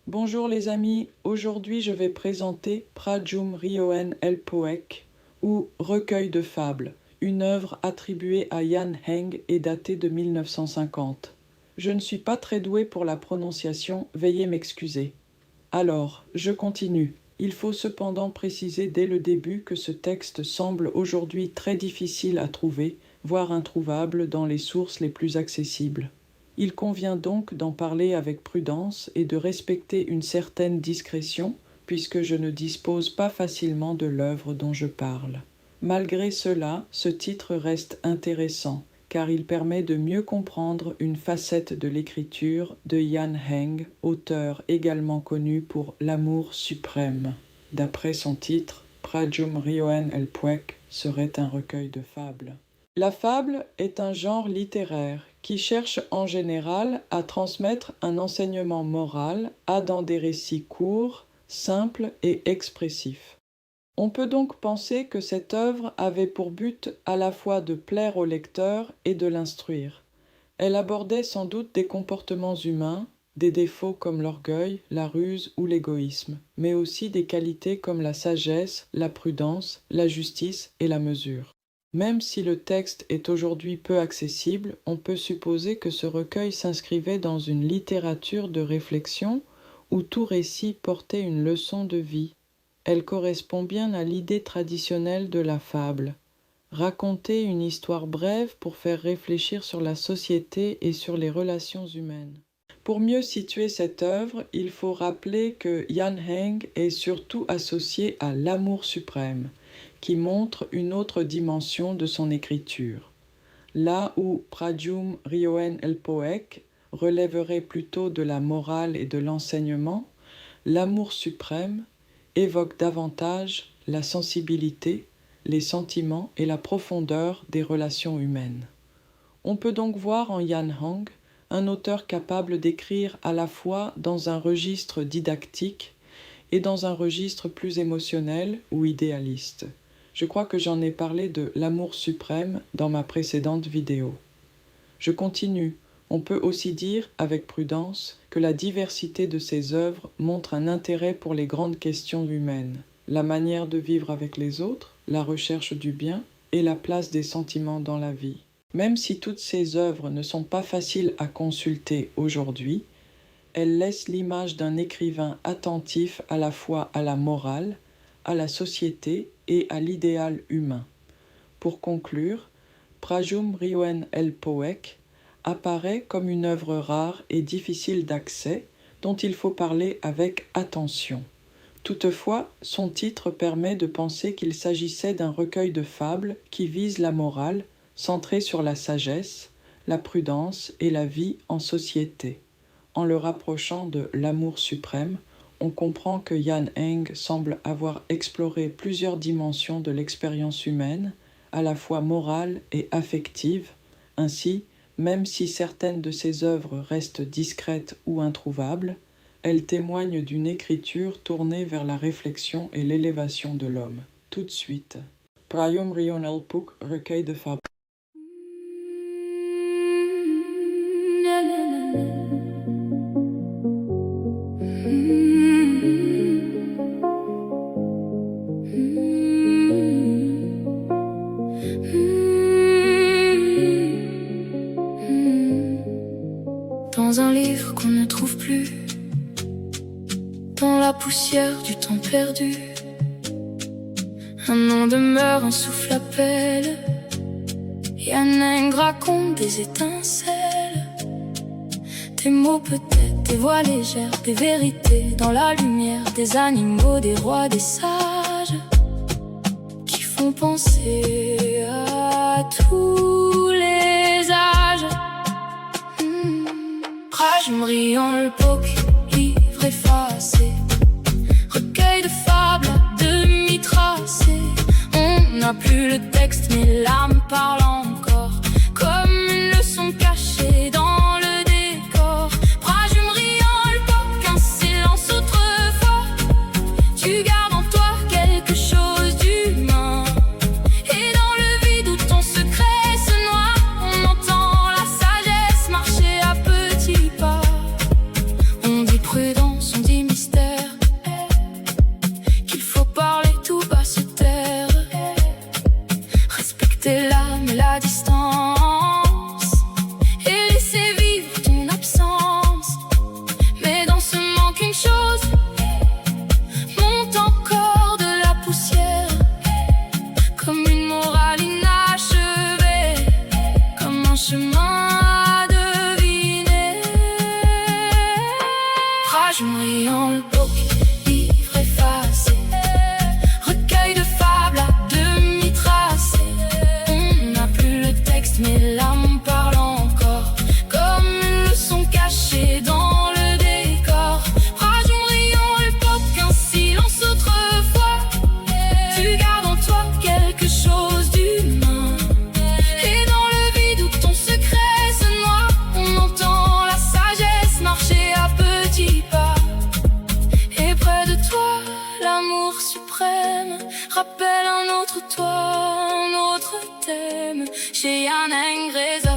Bonjour les amis, aujourd'hui je vais présenter Prajum Rioen Elpoek ou Recueil de fables, une œuvre attribuée à Jan Heng et datée de 1950. Je ne suis pas très doué pour la prononciation, veuillez m'excuser. Alors, je continue. Il faut cependant préciser dès le début que ce texte semble aujourd'hui très difficile à trouver, voire introuvable dans les sources les plus accessibles. Il convient donc d'en parler avec prudence et de respecter une certaine discrétion, puisque je ne dispose pas facilement de l'œuvre dont je parle. Malgré cela, ce titre reste intéressant, car il permet de mieux comprendre une facette de l'écriture de Jan Heng, auteur également connu pour L'amour suprême. D'après son titre, Prajum Rioen Elpoek serait un recueil de fables. La fable est un genre littéraire qui cherche en général à transmettre un enseignement moral dans des récits courts, simples et expressifs. On peut donc penser que cette œuvre avait pour but à la fois de plaire au lecteur et de l'instruire. Elle abordait sans doute des comportements humains, des défauts comme l'orgueil, la ruse ou l'égoïsme, mais aussi des qualités comme la sagesse, la prudence, la justice et la mesure. Même si le texte est aujourd'hui peu accessible, on peut supposer que ce recueil s'inscrivait dans une littérature de réflexion où tout récit portait une leçon de vie. Elle correspond bien à l'idée traditionnelle de la fable. Raconter une histoire brève pour faire réfléchir sur la société et sur les relations humaines. Pour mieux situer cette œuvre, il faut rappeler que Jan Heng est surtout associé à l'amour suprême, qui montre une autre dimension de son écriture. Là où Prajum Rioen Elpoek relèverait plutôt de la morale et de l'enseignement, l'amour suprême évoque davantage la sensibilité, les sentiments et la profondeur des relations humaines. On peut donc voir en Jan Heng un auteur capable d'écrire à la fois dans un registre didactique et dans un registre plus émotionnel ou idéaliste. Je crois que j'en ai parlé de l'amour suprême dans ma précédente vidéo. Je continue. On peut aussi dire, avec prudence, que la diversité de ses œuvres montre un intérêt pour les grandes questions humaines, la manière de vivre avec les autres, la recherche du bien et la place des sentiments dans la vie. Même si toutes ces œuvres ne sont pas faciles à consulter aujourd'hui, elles laissent l'image d'un écrivain attentif à la fois à la morale, à la société et à l'idéal humain. Pour conclure, Prajum Rioen Elpoek apparaît comme une œuvre rare et difficile d'accès dont il faut parler avec attention. Toutefois, son titre permet de penser qu'il s'agissait d'un recueil de fables qui vise la morale, centré sur la sagesse, la prudence et la vie en société. En le rapprochant de l'amour suprême, on comprend que Jan Heng semble avoir exploré plusieurs dimensions de l'expérience humaine, à la fois morale et affective. Ainsi, même si certaines de ses œuvres restent discrètes ou introuvables, elles témoignent d'une écriture tournée vers la réflexion et l'élévation de l'homme. Tout de suite, Prajum Rioen Elpoek, recueil de fables. Dans un livre qu'on ne trouve plus, dans la poussière du temps perdu, un nom demeure, un souffle appelle. Jan Heng raconte des étincelles, des mots peut-être, des voix légères, des vérités dans la lumière, des animaux, des rois, des sages, qui font penser à tous les âges. Prajum Rioen Elpoek, livre effacé, recueil de fables à demi tracé. On n'a plus le texte mais l'âme parle encore, comme une leçon cachée dans le décor. Prajum Rioen Elpoek, un silence autrefois, tu gardes en toi quelque chose d'humain. Et dans le vide où ton secret se noie, on entend la sagesse marcher à petits pas. On dit prudence, on dit t'es là mais la distance, et laisser vivre ton absence. Mais dans ce manque une chose monte encore de la poussière, comme une morale inachevée, comme un chemin à deviner. Rage brillant le bloc, livre effacé, recueil de fables à demi tracé. On n'a plus le texte mais l'âme parle encore, comme une leçon cachée dans le décor. Rage brillant le bloc, un silence autrefois. Tu gardes en toi quelque chose d'humain, et dans le vide où ton secret se noie, on entend la sagesse marcher à petits pas. Et près de toi, l'amour suprême rappelle un autre toi, un autre thème. Chez Yann Hengreza.